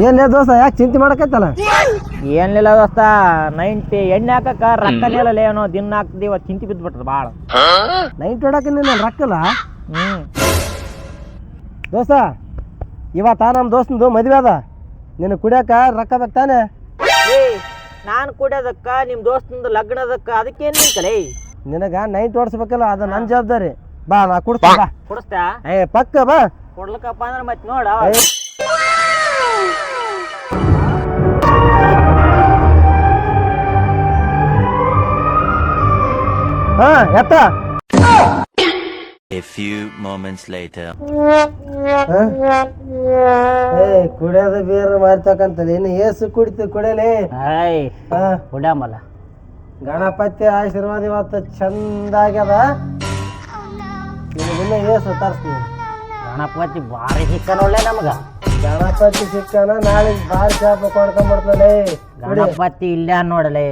ಏನ್ಲೇ ದೋಸ್ತ ಯಾಕೆ ಚಿಂತೆ ಮಾಡಕತ್ತಲ್ಲ? ಏನಿಲ್ಲ ದೋಸ್ತ 90 ಎಣ್ಣೆ ಹಾಕಕ್ಕ ರೊಕ್ಕನೇಲೇ ಏನೋ ದಿನ ಹಾಕ್ತಿದೀವ ಚಿಂತೆ ಬಿದ್ದುಬಿಟ್ರೆ ಭಾಳ. ನೈಟ್ ಹೊಡಕ್ಕೆ ನೀನು ರೊಕ್ಕಲ್ಲ ಹ್ಞೂ ದೋಸ್ತ. ಇವತ್ತ ನಮ್ಮ ದೋಸ್ತಂದು ಮದುವೆ ಅದ, ನಿನ್ನ ಕುಡಿಯಕ ರೊಕ್ಕ ಬೇಕು ತಾನೆ? ನಾನು ಕುಡಿಯೋದಕ್ಕ ನಿಮ್ಮ ದೋಸ್ತಂದು ಲಗ್ನದಕ್ಕ ಅದಕ್ಕೇನು ನಿಂತಲೇ? ನಿನಗ ನೈಟ್ ಓಡಿಸ್ಬೇಕಲ್ಲ, ಅದು ನನ್ನ ಜವಾಬ್ದಾರಿ. ಬಾ ನಾ ಕುಡಿಸ್ತಾ ಬಾ. ಕುಡಿಸ್ತಾ? ಪಕ್ಕ ಬಾ. ಕೊಡ್ಲಕ್ಕಪ್ಪ ಅಂದ್ರೆ ಮತ್ತೆ ನೋಡ. ಹಾ ಎತ್ತ. A few moments later. ಕುಡಿಯೋದು ಬೇರೆ ಮಾಡ್ತಕ್ಕಂತಲ್ಲ, ಇನ್ನು ಏಸು ಕುಡಿತು ಕುಡಿಯಲಿ. ಕುಡಿಯಂಬಲ್ಲ. ಗಣಪತಿ ಆಶೀರ್ವಾದ ಇವತ್ತು ಚಂದಾಗ್ಯದ. ನಿನ್ನ ಏಸು ತರಿಸ್ತೀನಿ. ಗಣಪತಿ ಭಾರಿ ಸಿಕ್ಕ ನೋಡ್ಲೆ ನಮಗ. ಗಣಪತಿ ಸಿಕ್ಕನ ನಾಳೆ ಭಾರಿ ಶಾಪ ಕೊಂಡ್ಕೊಂಡ್ಬಿಡ್ತಾನೆ. ಗಣಪತಿ ಇಲ್ಲ ನೋಡಲೆ